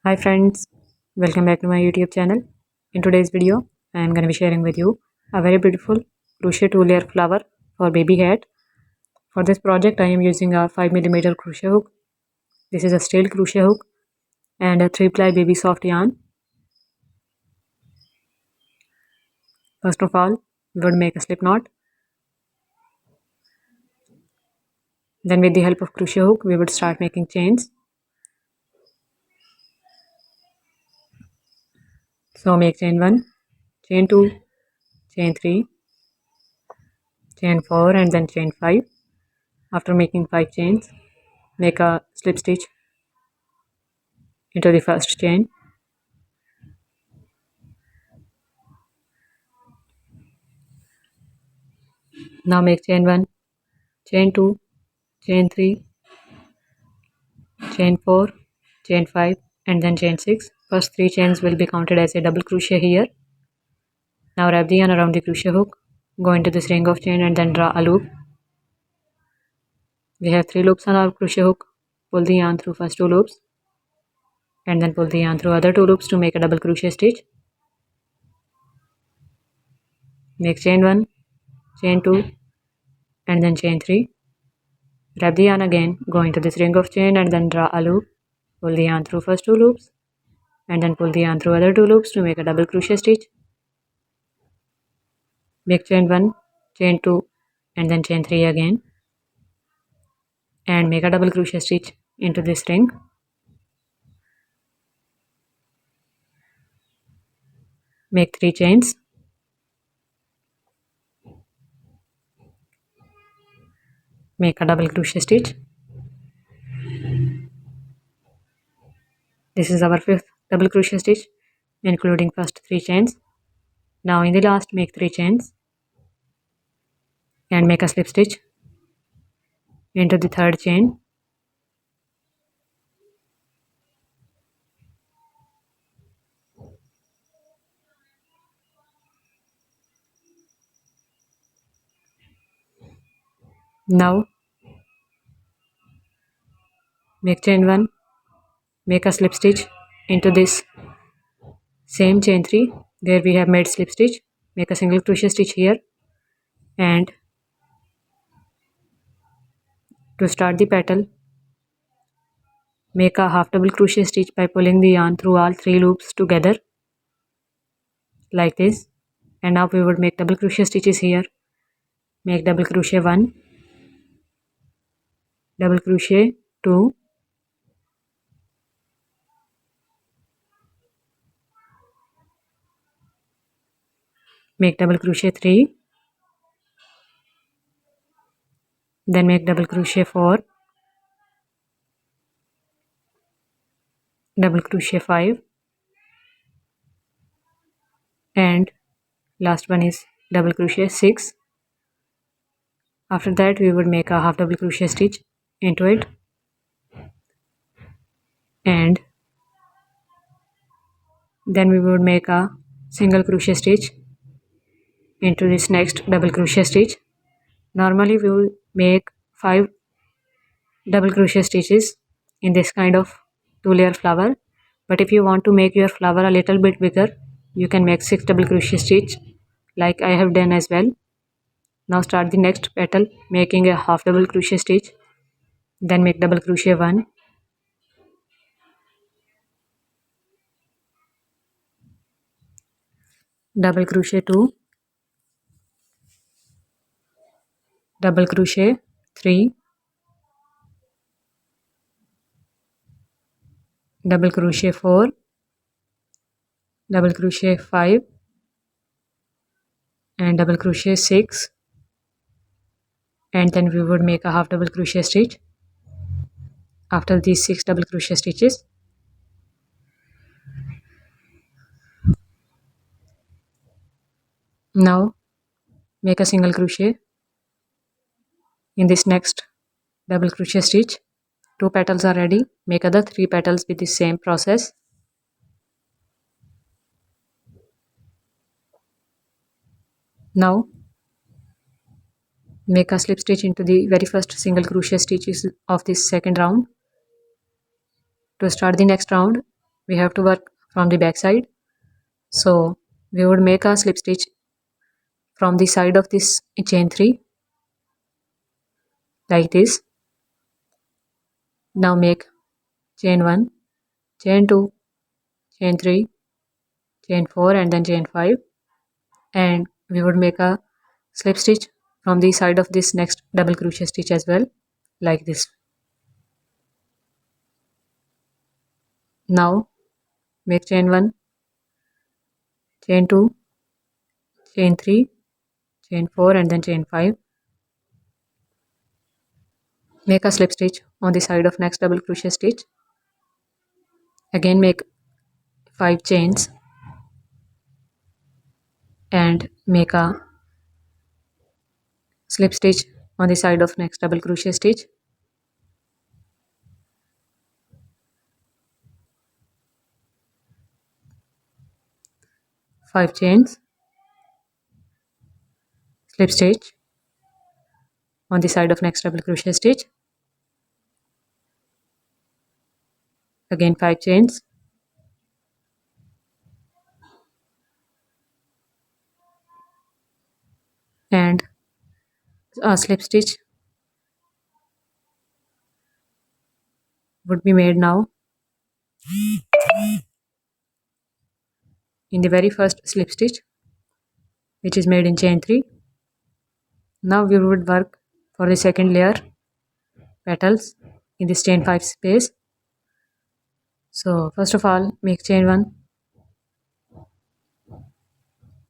Hi friends, welcome back to my YouTube channel. In today's video, I am going to be sharing with you a very beautiful crochet 2-layer flower for baby hat. For this project, I am using a 5mm crochet hook. This is a steel crochet hook and a 3-ply baby soft yarn. First of all, we would make a slip knot. Then with the help of crochet hook, we would start making chains. So make chain 1, chain 2, chain 3, chain 4 and then chain 5. After making 5 chains, make a slip stitch into the first chain. Now make chain 1, chain 2, chain 3, chain 4, chain 5 and then chain 6. First 3 chains will be counted as a double crochet here. Now wrap the yarn around the crochet hook, go into this ring of chain and then draw a loop. We have 3 loops on our crochet hook. Pull the yarn through first 2 loops and then pull the yarn through other 2 loops to make a double crochet stitch. Make chain 1, chain 2 and then chain 3. Wrap the yarn again, go into this ring of chain and then draw a loop. Pull the yarn through first 2 loops and then pull the yarn through other 2 loops to make a double crochet stitch. Make chain 1, chain 2 and then chain 3 again and make a double crochet stitch into this ring. Make 3 chains. Make a double crochet stitch. This is our 5th double crochet stitch including first 3 chains. Now in the last make 3 chains and make a slip stitch into the 3rd chain. Now make chain 1, make a slip stitch into this same chain 3 where we have made slip stitch. Make a single crochet stitch here and to start the petal make a half double crochet stitch by pulling the yarn through all 3 loops together like this. And now we would make double crochet stitches here. Make double crochet 1, double crochet 2, make double crochet 3, then make double crochet 4, double crochet 5 and last one is double crochet 6. After that we would make a half double crochet stitch into it and then we would make a single crochet stitch into this next double crochet stitch. Normally we will make 5 double crochet stitches in this kind of 2-layer flower, but if you want to make your flower a little bit bigger you can make 6 double crochet stitch like I have done as well. Now start the next petal making a half double crochet stitch, then make double crochet 1, double crochet 2, double crochet 3, double crochet 4, double crochet 5 and double crochet 6 and then we would make a half double crochet stitch after these 6 double crochet stitches. Now make a single crochet in this next double crochet stitch. 2 petals are ready. Make other 3 petals with the same process. Now make a slip stitch into the very first single crochet stitches of this second round. To start the next round we have to work from the back side. So we would make a slip stitch from the side of this chain 3 like this. Now make chain 1, chain 2, chain 3, chain 4 and then chain 5, and we would make a slip stitch from the side of this next double crochet stitch as well, like this. Now make chain 1, chain 2, chain 3, chain 4 and then chain 5. Make a slip stitch on the side of next double crochet stitch. Again make 5 chains and make a slip stitch on the side of next double crochet stitch. Five chains, slip stitch on the side of next double crochet stitch. Again 5 chains, and a slip stitch would be made now in the very first slip stitch, which is made in chain 3. Now we would work for the second layer petals in this chain 5 space. So first of all make chain 1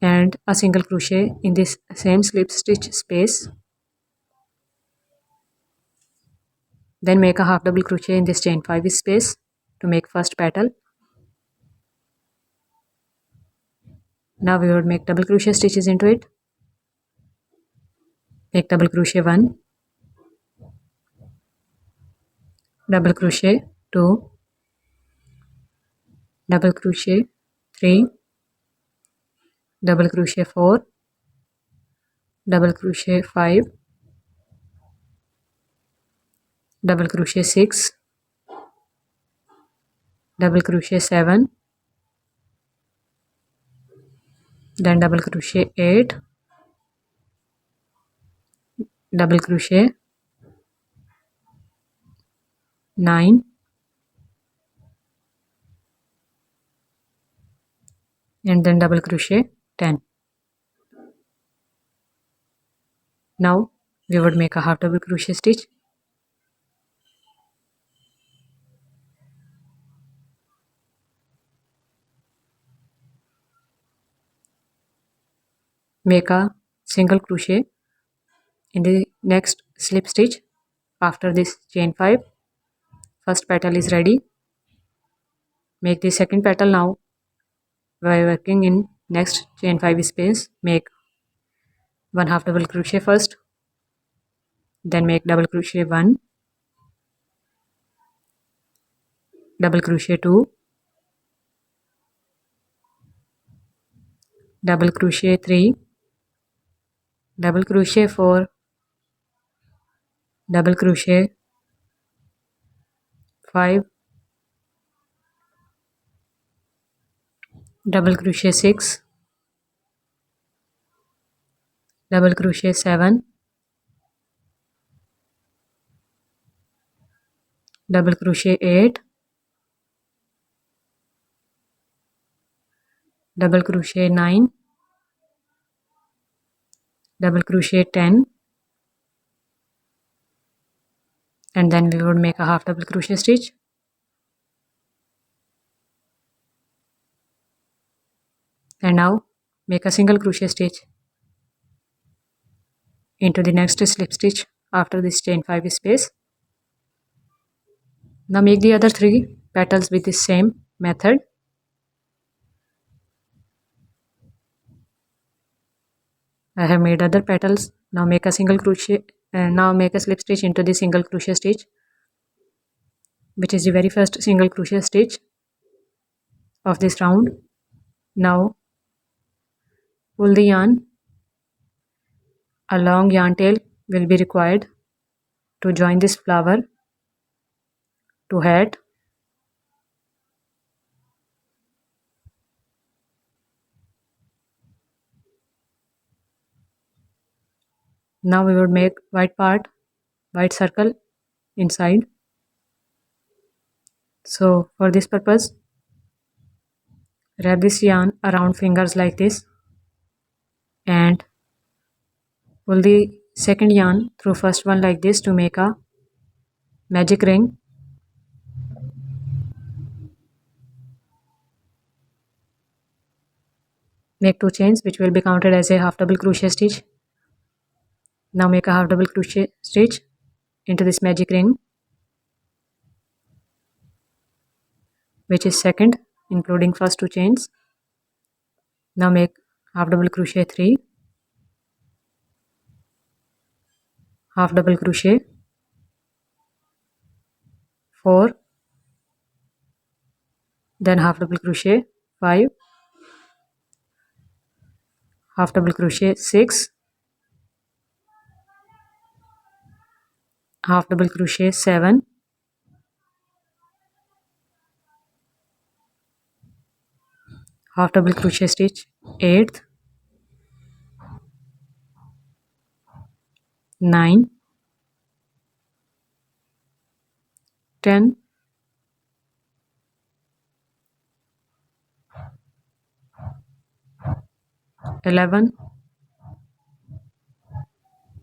and a single crochet in this same slip stitch space. Then make a half double crochet in this chain 5 space to make first petal. Now we would make double crochet stitches into it. Make double crochet 1, double crochet 2, double crochet 3, double crochet 4, double crochet 5, double crochet 6, double crochet 7, then double crochet 8, double crochet 9, and then double crochet 10. Now we would make a half double crochet stitch. Make a single crochet in the next slip stitch after this chain 5. First petal is ready. Make the second petal now by working in next chain 5 space. Make 1 half double crochet first, then make double crochet 1, double crochet 2, double crochet 3, double crochet 4, double crochet 5, double crochet 6, double crochet 7, double crochet 8, double crochet 9, double crochet 10, and then we would make a half double crochet stitch. And now make a single crochet stitch into the next slip stitch after this chain 5 space. Now make the other 3 petals with the same method. I have made other petals. Now make a single crochet, now make a slip stitch into the single crochet stitch, which is the very first single crochet stitch of this round. Now pull the yarn. A long yarn tail will be required to join this flower to hat. Now we would make white part, white circle inside. So for this purpose, wrap this yarn around fingers like this and pull the second yarn through first one like this to make a magic ring. Make 2 chains which will be counted as a half double crochet stitch. Now make a half double crochet stitch into this magic ring, which is second, including first 2 chains. Now make half double crochet 3, half double crochet 4, then half double crochet 5, half double crochet 6, half double crochet 7, half double crochet stitch 8th, 9, 10, 11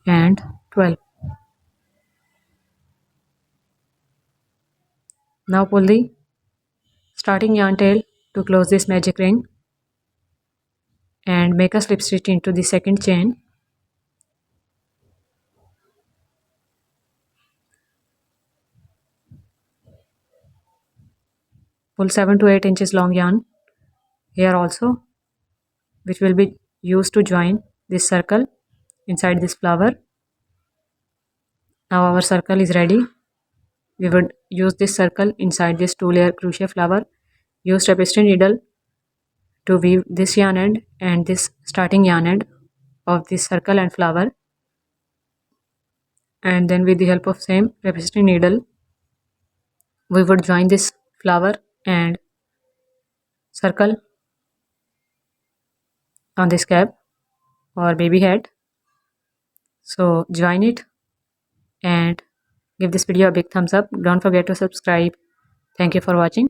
and 12. Now pull the starting yarn tail to close this magic ring and make a slip stitch into the second chain. Pull 7 to 8 inches long yarn here also, which will be used to join this circle inside this flower. Now our circle is ready. We would use this circle inside this 2-layer crochet flower. Use tapestry needle to weave this yarn end and this starting yarn end of this circle and flower, and then with the help of same tapestry needle we would join this flower and circle on this cap or baby hat. So join it and give this video a big thumbs up. Don't forget to subscribe. Thank you for watching.